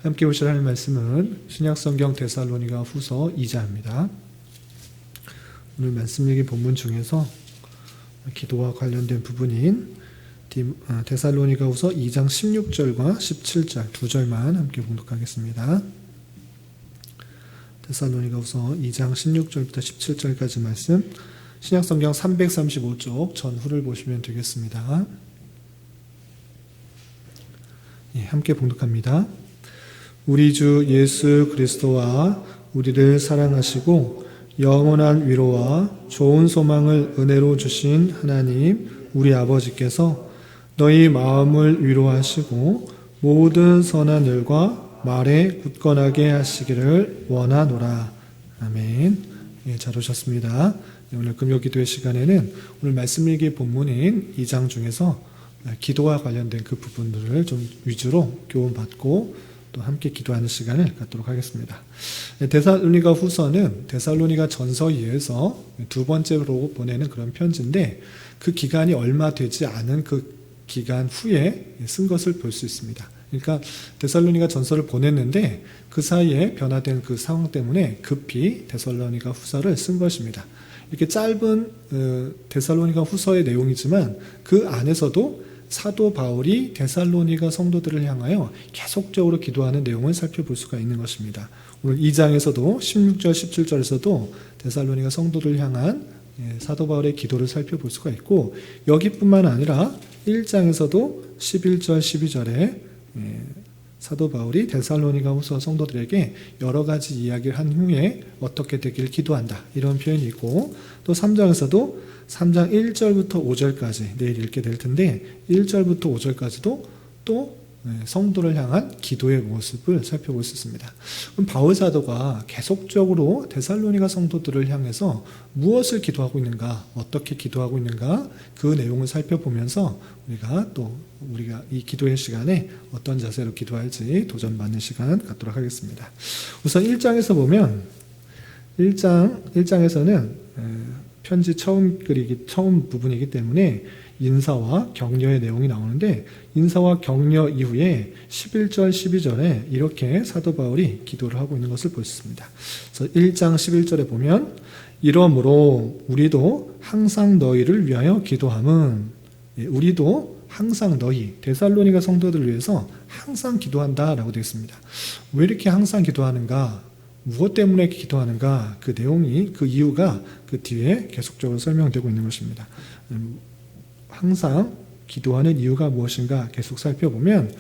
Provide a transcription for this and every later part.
함께 보실 하나님 말씀은 신약성경 데살로니가 후서 2장입니다. 오늘 말씀 읽기 본문 중에서 기도와 관련된 부분인 데살로니가 후서 2장 16절과 17절 두 절만 함께 봉독하겠습니다. 데살로니가 후서 2장 16절부터 17절까지 말씀, 신약성경 335쪽 전후를 보시면 되겠습니다. 함께 봉독합니다. 우리 주 예수 그리스도와 우리를 사랑하시고 영원한 위로와 좋은 소망을 은혜로 주신 하나님 우리 아버지께서 너희 마음을 위로하시고 모든 선한 일과 말에 굳건하게 하시기를 원하노라. 아멘. 잘 오셨습니다. 오늘 금요기도의 시간에는 오늘 말씀 읽기 본문인 2장 중에서 기도와 관련된 그 부분들을 좀 위주로 교훈받고 또 함께 기도하는 시간을 갖도록 하겠습니다. 데살로니가 후서는 데살로니가 전서 이에서 두 번째로 보내는 그런 편지인데 그 기간이 얼마 되지 않은 그 기간 후에 쓴 것을 볼 수 있습니다. 그러니까 데살로니가 전서를 보냈는데 그 사이에 변화된 그 상황 때문에 급히 데살로니가 후서를 쓴 것입니다. 이렇게 짧은 데살로니가 후서의 내용이지만 그 안에서도 사도 바울이 데살로니가 성도들을 향하여 계속적으로 기도하는 내용을 살펴볼 수가 있는 것입니다. 오늘 2장에서도 16절, 17절에서도 데살로니가 성도들을 향한 사도 바울의 기도를 살펴볼 수가 있고, 여기뿐만 아니라 1장에서도 11절, 12절에 사도 바울이 데살로니가 후서 성도들에게 여러 가지 이야기를 한 후에 어떻게 되기를 기도한다, 이런 표현이 있고, 또 3장에서도 3장 1절부터 5절까지 내일 읽게 될 텐데 1절부터 5절까지도 또 성도를 향한 기도의 모습을 살펴볼 수 있습니다. 그럼 바울 사도가 계속적으로 데살로니가 성도들을 향해서 무엇을 기도하고 있는가, 어떻게 기도하고 있는가, 그 내용을 살펴보면서 우리가 이 기도의 시간에 어떤 자세로 기도할지 도전받는 시간 갖도록 하겠습니다. 우선 1장에서 보면 1장에서는 편지 처음 부분이기 때문에 인사와 격려의 내용이 나오는데, 인사와 격려 이후에 11절, 12절에 이렇게 사도 바울이 기도를 하고 있는 것을 볼 수 있습니다. 그래서 1장 11절에 보면 이러므로 우리도 항상 너희를 위하여 기도함은, 우리도 항상 너희 데살로니가 성도들을 위해서 항상 기도한다라고 되어 있습니다. 왜 이렇게 항상 기도하는가? 무엇 때문에 기도하는가? 그 내용이, 그 이유가 그 뒤에 계속적으로 설명되고 있는 것입니다. 항상 기도하는 이유가 무엇인가 계속 살펴보면,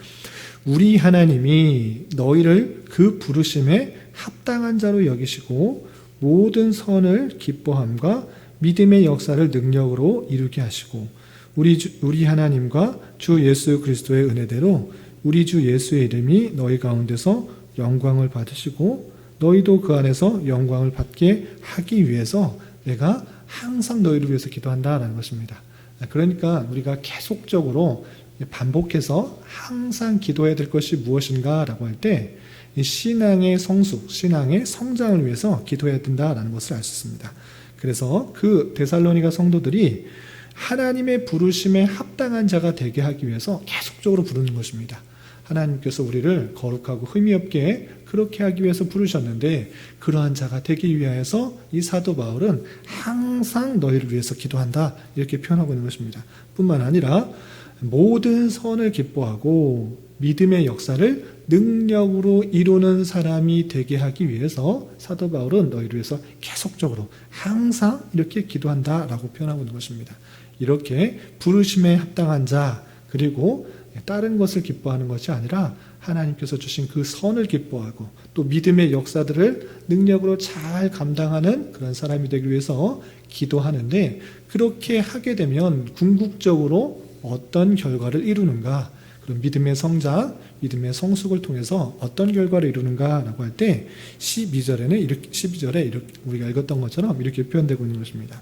우리 하나님이 너희를 그 부르심에 합당한 자로 여기시고 모든 선을 기뻐함과 믿음의 역사를 능력으로 이루게 하시고, 우리 하나님과 주 예수 그리스도의 은혜대로 우리 주 예수의 이름이 너희 가운데서 영광을 받으시고 너희도 그 안에서 영광을 받게 하기 위해서 내가 항상 너희를 위해서 기도한다라는 것입니다. 그러니까 우리가 계속적으로 반복해서 항상 기도해야 될 것이 무엇인가라고 할 때 신앙의 성숙, 신앙의 성장을 위해서 기도해야 된다라는 것을 알 수 있습니다. 그래서 그 데살로니가 성도들이 하나님의 부르심에 합당한 자가 되게 하기 위해서 계속적으로 부르는 것입니다. 하나님께서 우리를 거룩하고 흠이 없게 그렇게 하기 위해서 부르셨는데, 그러한 자가 되기 위하여서 이 사도 바울은 항상 너희를 위해서 기도한다, 이렇게 표현하고 있는 것입니다. 뿐만 아니라 모든 선을 기뻐하고 믿음의 역사를 능력으로 이루는 사람이 되게 하기 위해서 사도 바울은 너희를 위해서 계속적으로 항상 이렇게 기도한다라고 표현하고 있는 것입니다. 이렇게 부르심에 합당한 자, 그리고 다른 것을 기뻐하는 것이 아니라 하나님께서 주신 그 선을 기뻐하고 또 믿음의 역사들을 능력으로 잘 감당하는 그런 사람이 되기 위해서 기도하는데, 그렇게 하게 되면 궁극적으로 어떤 결과를 이루는가, 그런 믿음의 성장, 믿음의 성숙을 통해서 어떤 결과를 이루는가라고 할 때 12절에 이렇게 우리가 읽었던 것처럼 이렇게 표현되고 있는 것입니다.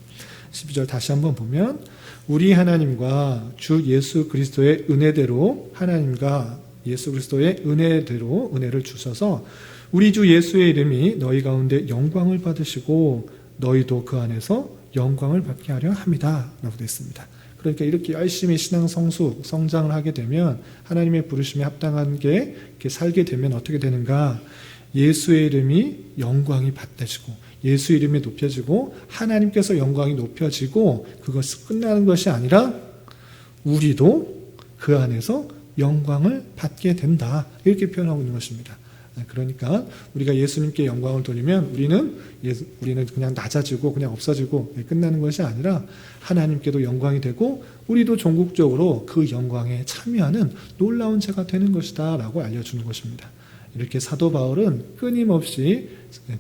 12절 다시 한번 보면, 우리 하나님과 주 예수 그리스도의 은혜대로, 하나님과 예수 그리스도의 은혜대로 은혜를 주셔서 우리 주 예수의 이름이 너희 가운데 영광을 받으시고 너희도 그 안에서 영광을 받게 하려 합니다, 라고 되어 있습니다. 그러니까 이렇게 열심히 신앙 성장을 하게 되면 하나님의 부르심에 합당한 게 이렇게 살게 되면 어떻게 되는가? 예수의 이름이 영광이 받아지고 예수 이름이 높여지고 하나님께서 영광이 높여지고 그것이 끝나는 것이 아니라 우리도 그 안에서 영광을 받게 된다. 이렇게 표현하고 있는 것입니다. 그러니까 우리가 예수님께 영광을 돌리면 우리는 그냥 낮아지고 그냥 없어지고 끝나는 것이 아니라 하나님께도 영광이 되고 우리도 종국적으로 그 영광에 참여하는 놀라운 자가 되는 것이다 라고 알려주는 것입니다. 이렇게 사도 바울은 끊임없이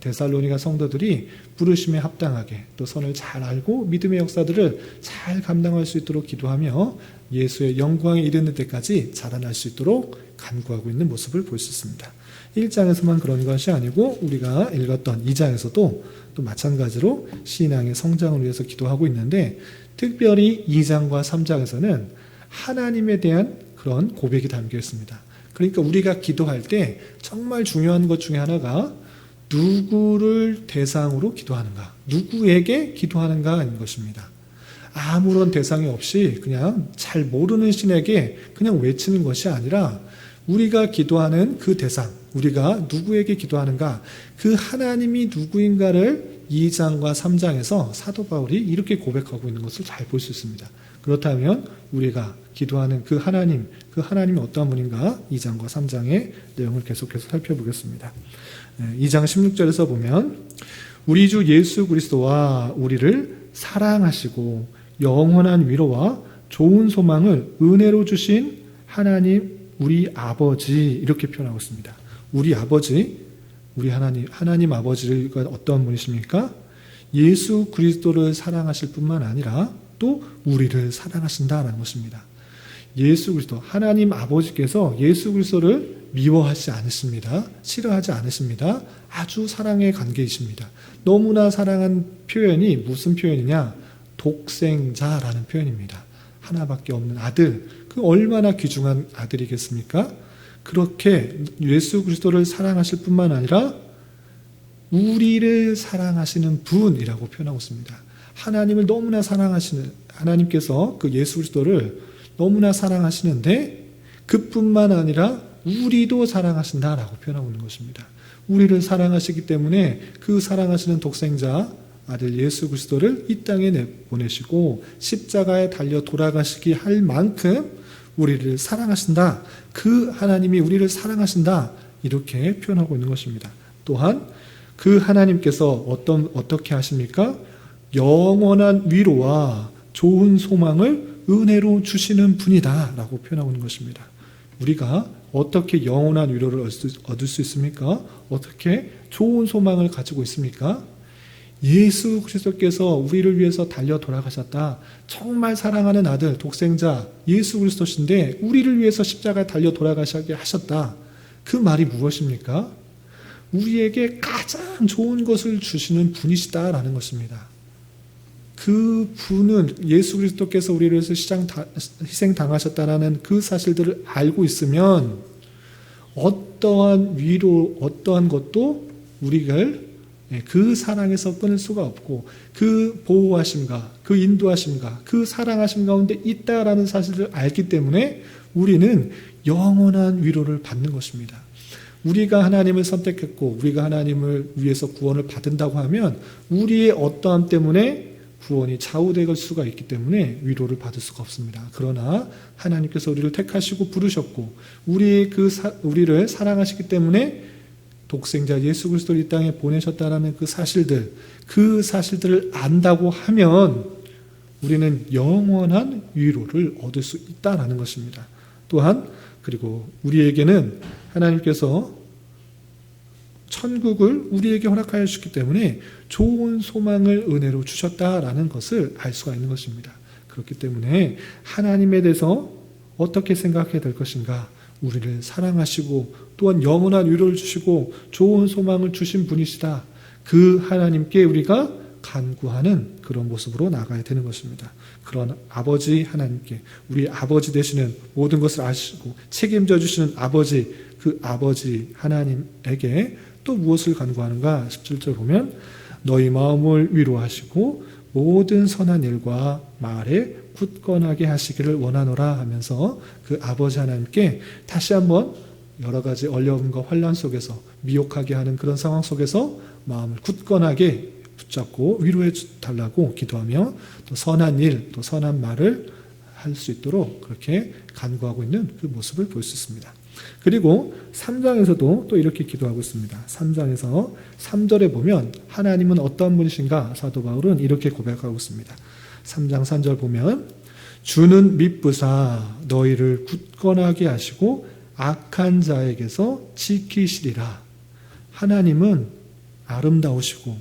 데살로니가 성도들이 부르심에 합당하게 또 선을 잘 알고 믿음의 역사들을 잘 감당할 수 있도록 기도하며 예수의 영광에 이르는 데까지 자라날 수 있도록 간구하고 있는 모습을 볼 수 있습니다. 1장에서만 그런 것이 아니고 우리가 읽었던 2장에서도 또 마찬가지로 신앙의 성장을 위해서 기도하고 있는데 특별히 2장과 3장에서는 하나님에 대한 그런 고백이 담겨 있습니다. 그러니까 우리가 기도할 때 정말 중요한 것 중에 하나가 누구를 대상으로 기도하는가, 누구에게 기도하는가인 것입니다. 아무런 대상이 없이 그냥 잘 모르는 신에게 그냥 외치는 것이 아니라 우리가 기도하는 그 대상, 우리가 누구에게 기도하는가, 그 하나님이 누구인가를 2장과 3장에서 사도 바울이 이렇게 고백하고 있는 것을 잘 볼 수 있습니다. 그렇다면 우리가 기도하는 그 하나님이 어떠한 분인가 2장과 3장의 내용을 계속해서 살펴보겠습니다. 2장 16절에서 보면 우리 주 예수 그리스도와 우리를 사랑하시고 영원한 위로와 좋은 소망을 은혜로 주신 하나님 우리 아버지 이렇게 표현하고 있습니다. 우리 아버지, 우리 하나님 아버지가 어떤 분이십니까? 예수 그리스도를 사랑하실 뿐만 아니라 또 우리를 사랑하신다라는 것입니다. 예수 그리스도, 하나님 아버지께서 예수 그리스도를 미워하지 않으십니다. 싫어하지 않으십니다. 아주 사랑의 관계이십니다. 너무나 사랑한 표현이 무슨 표현이냐? 독생자라는 표현입니다. 하나밖에 없는 아들, 그 얼마나 귀중한 아들이겠습니까? 그렇게 예수 그리스도를 사랑하실 뿐만 아니라 우리를 사랑하시는 분이라고 표현하고 있습니다. 하나님을 너무나 사랑하시는, 하나님께서 그 예수 그리스도를 너무나 사랑하시는데 그뿐만 아니라 우리도 사랑하신다라고 표현하고 있는 것입니다. 우리를 사랑하시기 때문에 그 사랑하시는 독생자 아들 예수 그리스도를 이 땅에 내보내시고 십자가에 달려 돌아가시기 할 만큼 우리를 사랑하신다. 그 하나님이 우리를 사랑하신다. 이렇게 표현하고 있는 것입니다. 또한 그 하나님께서 어떻게 하십니까? 영원한 위로와 좋은 소망을 은혜로 주시는 분이다 라고 표현하고 있는 것입니다. 우리가 어떻게 영원한 위로를 얻을 수 있습니까? 어떻게 좋은 소망을 가지고 있습니까? 예수 그리스도께서 우리를 위해서 달려 돌아가셨다. 정말 사랑하는 아들, 독생자 예수 그리스도신데 우리를 위해서 십자가에 달려 돌아가시게 하셨다. 그 말이 무엇입니까? 우리에게 가장 좋은 것을 주시는 분이시다라는 것입니다. 그 분은 예수 그리스도께서 우리를 위해서 희생당하셨다라는 그 사실들을 알고 있으면 어떠한 위로, 어떠한 것도 우리를 그 사랑에서 끊을 수가 없고 그 보호하심과 그 인도하심과 그 사랑하심 가운데 있다라는 사실을 알기 때문에 우리는 영원한 위로를 받는 것입니다. 우리가 하나님을 선택했고 우리가 하나님을 위해서 구원을 받은다고 하면 우리의 어떠함 때문에 구원이 좌우될 수가 있기 때문에 위로를 받을 수가 없습니다. 그러나 하나님께서 우리를 택하시고 부르셨고 우리를 사랑하시기 때문에 독생자 예수 그리스도를 이 땅에 보내셨다라는 그 사실들을 안다고 하면 우리는 영원한 위로를 얻을 수 있다라는 것입니다. 또한 그리고 우리에게는 하나님께서 천국을 우리에게 허락하여 주셨기 때문에 좋은 소망을 은혜로 주셨다라는 것을 알 수가 있는 것입니다. 그렇기 때문에 하나님에 대해서 어떻게 생각해야 될 것인가? 우리를 사랑하시고 또한 영원한 위로를 주시고 좋은 소망을 주신 분이시다. 그 하나님께 우리가 간구하는 그런 모습으로 나가야 되는 것입니다. 그런 아버지 하나님께 우리 아버지 되시는 모든 것을 아시고 책임져 주시는 아버지, 그 아버지 하나님에게 또 무엇을 간구하는가? 17절 보면 너희 마음을 위로하시고 모든 선한 일과 말에 굳건하게 하시기를 원하노라 하면서 그 아버지 하나님께 다시 한번 여러 가지 어려움과 환난 속에서 미혹하게 하는 그런 상황 속에서 마음을 굳건하게 붙잡고 위로해 달라고 기도하며 또 선한 일, 또 선한 말을 할 수 있도록 그렇게 간구하고 있는 그 모습을 볼 수 있습니다. 그리고 3장에서도 또 이렇게 기도하고 있습니다. 3장에서 3절에 보면 하나님은 어떤 분이신가 사도 바울은 이렇게 고백하고 있습니다. 3장 3절 보면 주는 미쁘사 너희를 굳건하게 하시고 악한 자에게서 지키시리라. 하나님은 아름다우시고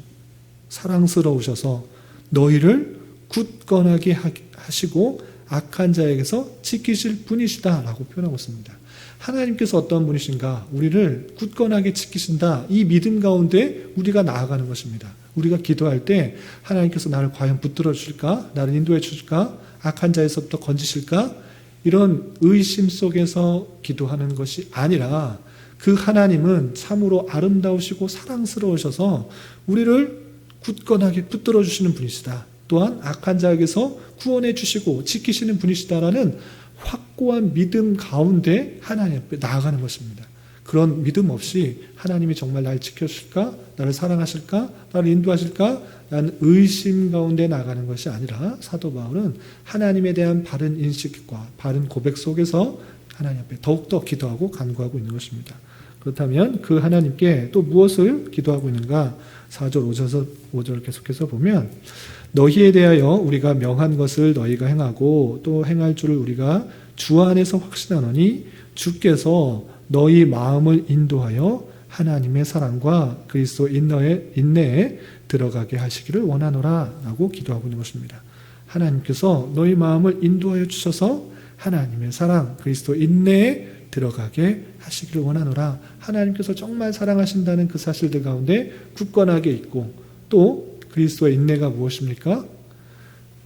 사랑스러우셔서 너희를 굳건하게 하시고 악한 자에게서 지키실 분이시다 라고 표현하고 있습니다. 하나님께서 어떤 분이신가? 우리를 굳건하게 지키신다. 이 믿음 가운데 우리가 나아가는 것입니다. 우리가 기도할 때 하나님께서 나를 과연 붙들어 주실까? 나를 인도해 주실까? 악한 자에서부터 건지실까? 이런 의심 속에서 기도하는 것이 아니라 그 하나님은 참으로 아름다우시고 사랑스러우셔서 우리를 굳건하게 붙들어 주시는 분이시다. 또한 악한 자에게서 구원해 주시고 지키시는 분이시다라는 확고한 믿음 가운데 하나님 앞에 나아가는 것입니다. 그런 믿음 없이 하나님이 정말 나를 지켜주실까? 나를 사랑하실까? 나를 인도하실까? 라는 의심 가운데 나가는 것이 아니라 사도 바울은 하나님에 대한 바른 인식과 바른 고백 속에서 하나님 앞에 더욱더 기도하고 간구하고 있는 것입니다. 그렇다면 그 하나님께 또 무엇을 기도하고 있는가? 4절 5절 계속해서 보면 너희에 대하여 우리가 명한 것을 너희가 행하고 또 행할 줄을 우리가 주 안에서 확신하노니 주께서 너희 마음을 인도하여 하나님의 사랑과 그리스도 인내에 들어가게 하시기를 원하노라 라고 기도하고 있는 것입니다. 하나님께서 너희 마음을 인도하여 주셔서 하나님의 사랑, 그리스도 인내에 들어가게 하시기를 원하노라. 하나님께서 정말 사랑하신다는 그 사실들 가운데 굳건하게 있고 또 그리스도의 인내가 무엇입니까?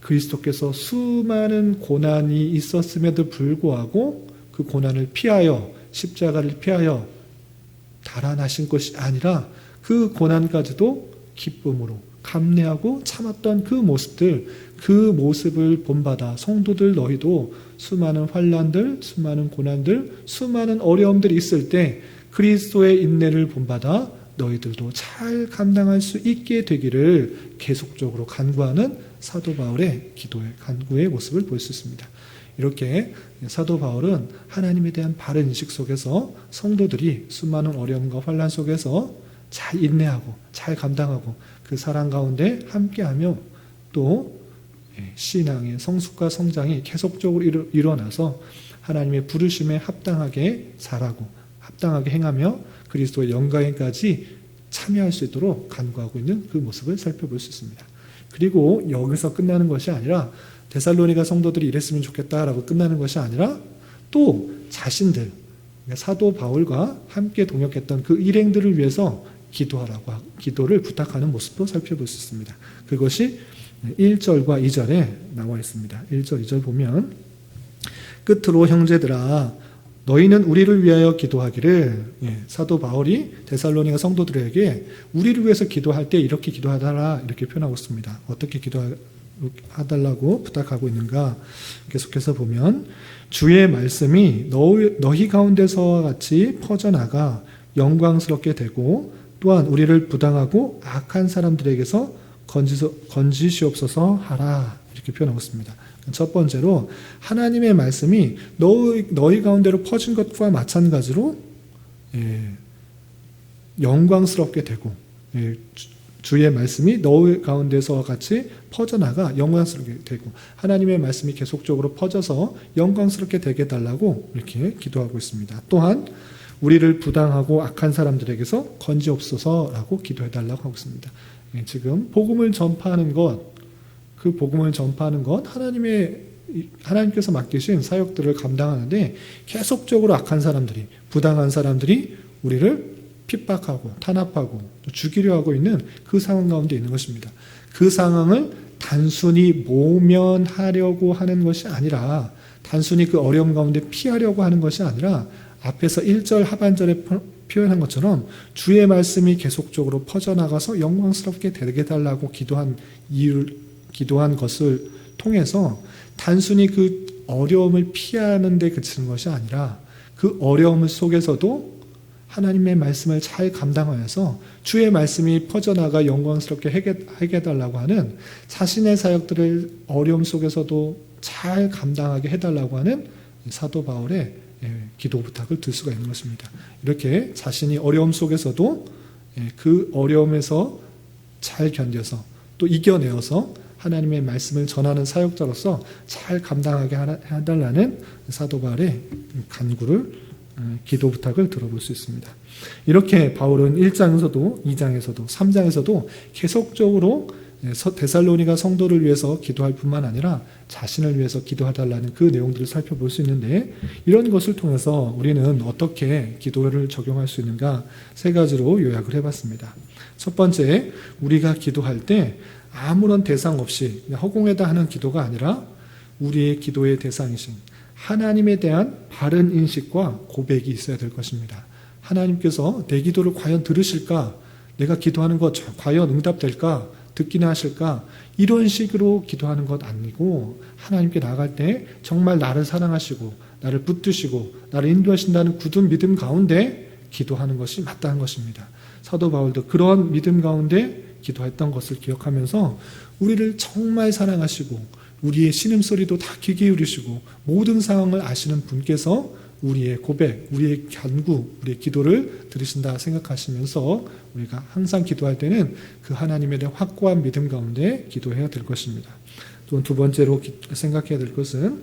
그리스도께서 수많은 고난이 있었음에도 불구하고 그 고난을 피하여 십자가를 피하여 달아나신 것이 아니라 그 고난까지도 기쁨으로 감내하고 참았던 그 모습들, 그 모습을 본받아 성도들 너희도 수많은 환난들, 수많은 고난들, 수많은 어려움들이 있을 때 그리스도의 인내를 본받아 너희들도 잘 감당할 수 있게 되기를 계속적으로 간구하는 사도 바울의 기도의 간구의 모습을 볼 수 있습니다. 이렇게 사도 바울은 하나님에 대한 바른 인식 속에서 성도들이 수많은 어려움과 환난 속에서 잘 인내하고 잘 감당하고 그 사랑 가운데 함께하며 또 신앙의 성숙과 성장이 계속적으로 일어나서 하나님의 부르심에 합당하게 살아고 합당하게 행하며 그리스도의 영광에까지 참여할 수 있도록 간구하고 있는 그 모습을 살펴볼 수 있습니다. 그리고 여기서 끝나는 것이 아니라 데살로니가 성도들이 이랬으면 좋겠다라고 끝나는 것이 아니라 또 자신들, 사도 바울과 함께 동역했던 그 일행들을 위해서 기도하라고 기도를 부탁하는 모습도 살펴볼 수 있습니다. 그것이 1절과 2절에 나와 있습니다. 1절, 2절 보면 끝으로 형제들아 너희는 우리를 위하여 기도하기를 사도 바울이 데살로니가 성도들에게 우리를 위해서 기도할 때 이렇게 기도하달라 이렇게 표현하고 있습니다. 어떻게 기도하달라고 부탁하고 있는가? 계속해서 보면 주의 말씀이 너희 가운데서와 같이 퍼져나가 영광스럽게 되고 또한 우리를 부당하고 악한 사람들에게서 건지시옵소서 하라 이렇게 표현하고 있습니다. 첫 번째로 하나님의 말씀이 너희 가운데로 퍼진 것과 마찬가지로 영광스럽게 되고 주의 말씀이 너희 가운데서와 같이 퍼져나가 영광스럽게 되고 하나님의 말씀이 계속적으로 퍼져서 영광스럽게 되게 해달라고 이렇게 기도하고 있습니다. 또한 우리를 부당하고 악한 사람들에게서 건지옵소서라고 기도해달라고 하고 있습니다. 지금 복음을 전파하는 것, 그 복음을 전파하는 것 하나님께서 맡기신 사역들을 감당하는데 계속적으로 악한 사람들이 부당한 사람들이 우리를 핍박하고 탄압하고 죽이려 하고 있는 그 상황 가운데 있는 것입니다. 그 상황을 단순히 모면하려고 하는 것이 아니라 단순히 그 어려움 가운데 피하려고 하는 것이 아니라 앞에서 1절 하반절에 표현한 것처럼 주의 말씀이 계속적으로 퍼져나가서 영광스럽게 되게 해달라고 기도한 것을 통해서 단순히 그 어려움을 피하는 데 그치는 것이 아니라 그 어려움 속에서도 하나님의 말씀을 잘 감당하여서 주의 말씀이 퍼져나가 영광스럽게 해달라고 하는 자신의 사역들을 어려움 속에서도 잘 감당하게 해달라고 하는 사도 바울의 기도 부탁을 들 수가 있는 것입니다. 이렇게 자신이 어려움 속에서도 그 어려움에서 잘 견뎌서 또 이겨내어서 하나님의 말씀을 전하는 사역자로서 잘 감당하게 해달라는 사도 바울의 간구를 기도 부탁을 들어볼 수 있습니다. 이렇게 바울은 1장에서도 2장에서도 3장에서도 계속적으로 데살로니가 성도를 위해서 기도할 뿐만 아니라 자신을 위해서 기도해달라는 그 내용들을 살펴볼 수 있는데, 이런 것을 통해서 우리는 어떻게 기도를 적용할 수 있는가 3가지로 요약을 해봤습니다. 첫 번째, 우리가 기도할 때 아무런 대상 없이 허공에다 하는 기도가 아니라 우리의 기도의 대상이신 하나님에 대한 바른 인식과 고백이 있어야 될 것입니다. 하나님께서 내 기도를 과연 들으실까? 내가 기도하는 것 과연 응답될까? 듣기나 하실까? 이런 식으로 기도하는 것 아니고, 하나님께 나아갈 때 정말 나를 사랑하시고 나를 붙드시고 나를 인도하신다는 굳은 믿음 가운데 기도하는 것이 마땅한 것입니다. 사도 바울도 그런 믿음 가운데 기도했던 것을 기억하면서 우리를 정말 사랑하시고 우리의 신음소리도 다 귀 기울이시고 모든 상황을 아시는 분께서 우리의 고백, 우리의 간구, 우리의 기도를 들으신다 생각하시면서 우리가 항상 기도할 때는 그 하나님에 대한 확고한 믿음 가운데 기도해야 될 것입니다. 또 두 번째로 생각해야 될 것은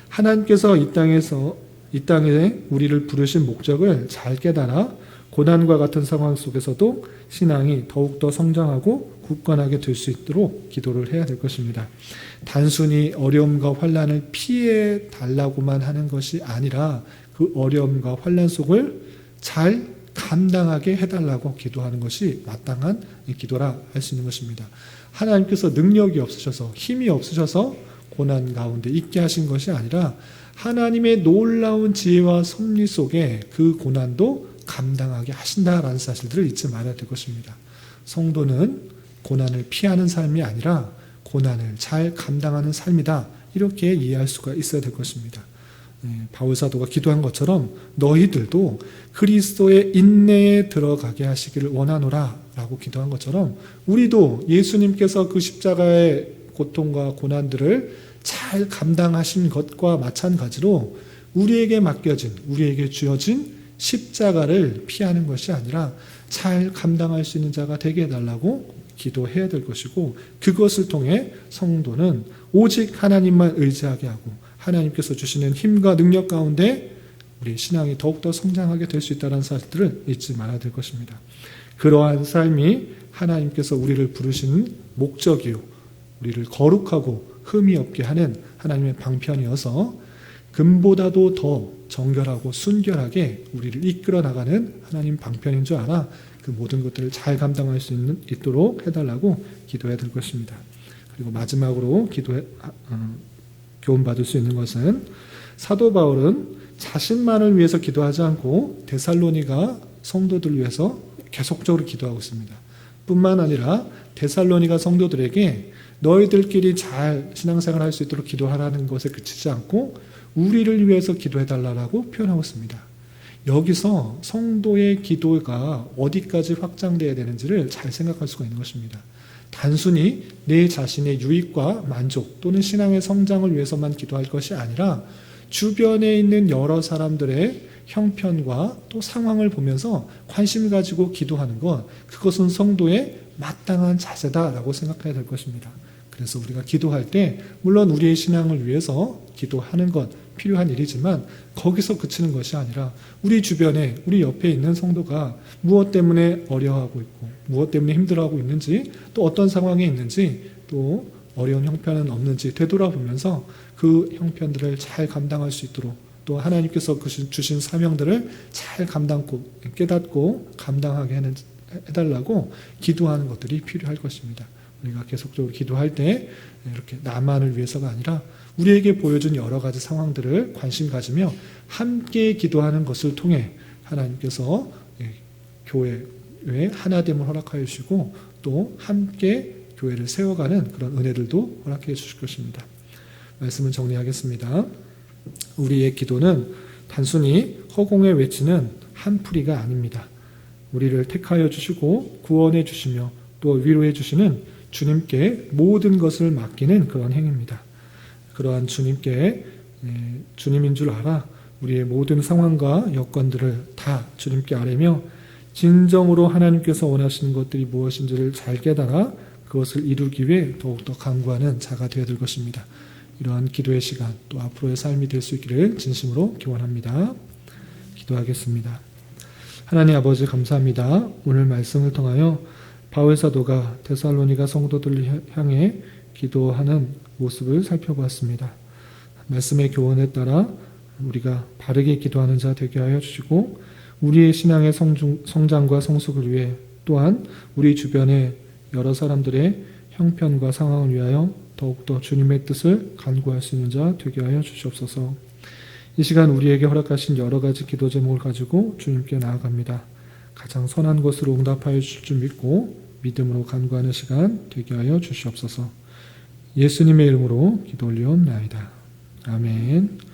하나님께서 이 땅에 우리를 부르신 목적을 잘 깨달아 고난과 같은 상황 속에서도 신앙이 더욱더 성장하고 굳건하게 될 수 있도록 기도를 해야 될 것입니다. 단순히 어려움과 환난을 피해 달라고만 하는 것이 아니라 그 어려움과 환난 속을 잘 감당하게 해달라고 기도하는 것이 마땅한 기도라 할 수 있는 것입니다. 하나님께서 능력이 없으셔서 힘이 없으셔서 고난 가운데 있게 하신 것이 아니라 하나님의 놀라운 지혜와 섭리 속에 그 고난도 감당하게 하신다라는 사실들을 잊지 말아야 될 것입니다. 성도는 고난을 피하는 삶이 아니라 고난을 잘 감당하는 삶이다, 이렇게 이해할 수가 있어야 될 것입니다. 바울 사도가 기도한 것처럼 너희들도 그리스도의 인내에 들어가게 하시기를 원하노라 라고 기도한 것처럼 우리도 예수님께서 그 십자가의 고통과 고난들을 잘 감당하신 것과 마찬가지로 우리에게 맡겨진, 우리에게 주어진 십자가를 피하는 것이 아니라 잘 감당할 수 있는 자가 되게 해달라고 기도해야 될 것이고, 그것을 통해 성도는 오직 하나님만 의지하게 하고 하나님께서 주시는 힘과 능력 가운데 우리의 신앙이 더욱더 성장하게 될 수 있다는 사실들을 잊지 말아야 될 것입니다. 그러한 삶이 하나님께서 우리를 부르신 목적이요, 우리를 거룩하고 흠이 없게 하는 하나님의 방편이어서 금보다도 더 정결하고 순결하게 우리를 이끌어 나가는 하나님 방편인 줄 알아 그 모든 것들을 잘 감당할 수 있도록 해달라고 기도해야 될 것입니다. 그리고 마지막으로 교훈받을 수 있는 것은 사도 바울은 자신만을 위해서 기도하지 않고 데살로니가 성도들을 위해서 계속적으로 기도하고 있습니다. 뿐만 아니라 데살로니가 성도들에게 너희들끼리 잘 신앙생활할 수 있도록 기도하라는 것에 그치지 않고 우리를 위해서 기도해달라고 표현하고 있습니다. 여기서 성도의 기도가 어디까지 확장되어야 되는지를 잘 생각할 수가 있는 것입니다. 단순히 내 자신의 유익과 만족 또는 신앙의 성장을 위해서만 기도할 것이 아니라 주변에 있는 여러 사람들의 형편과 또 상황을 보면서 관심 가지고 기도하는 것, 그것은 성도의 마땅한 자세다라고 생각해야 될 것입니다. 그래서 우리가 기도할 때 물론 우리의 신앙을 위해서 기도하는 것 필요한 일이지만 거기서 그치는 것이 아니라 우리 주변에, 우리 옆에 있는 성도가 무엇 때문에 어려워하고 있고 무엇 때문에 힘들어하고 있는지, 또 어떤 상황에 있는지, 또 어려운 형편은 없는지 되돌아보면서 그 형편들을 잘 감당할 수 있도록, 또 하나님께서 주신 사명들을 잘 감당고 깨닫고 감당하게 해달라고 기도하는 것들이 필요할 것입니다. 우리가 계속적으로 기도할 때 이렇게 나만을 위해서가 아니라 우리에게 보여준 여러 가지 상황들을 관심 가지며 함께 기도하는 것을 통해 하나님께서 교회의 하나됨을 허락하여 주시고 또 함께 교회를 세워가는 그런 은혜들도 허락해 주실 것입니다. 말씀을 정리하겠습니다. 우리의 기도는 단순히 허공에 외치는 한풀이가 아닙니다. 우리를 택하여 주시고 구원해 주시며 또 위로해 주시는 주님께 모든 것을 맡기는 그런 행위입니다. 그러한 주님께 주님인 줄 알아 우리의 모든 상황과 여건들을 다 주님께 아뢰며 진정으로 하나님께서 원하시는 것들이 무엇인지를 잘 깨달아 그것을 이루기 위해 더욱더 간구하는 자가 되어야 될 것입니다. 이러한 기도의 시간 또 앞으로의 삶이 될 수 있기를 진심으로 기원합니다. 기도하겠습니다. 하나님 아버지 감사합니다. 오늘 말씀을 통하여 바울 사도가 데살로니가 성도들을 향해 기도하는 모습을 살펴보았습니다. 말씀의 교훈에 따라 우리가 바르게 기도하는 자 되게 하여 주시고 우리의 신앙의 성장과 성숙을 위해 또한 우리 주변의 여러 사람들의 형편과 상황을 위하여 더욱더 주님의 뜻을 간구할 수 있는 자 되게 하여 주시옵소서. 이 시간 우리에게 허락하신 여러 가지 기도 제목을 가지고 주님께 나아갑니다. 가장 선한 것으로 응답하여 주실 줄 믿고 믿음으로 간구하는 시간 되게 하여 주시옵소서. 예수님의 이름으로 기도 올리옵나이다. 아멘.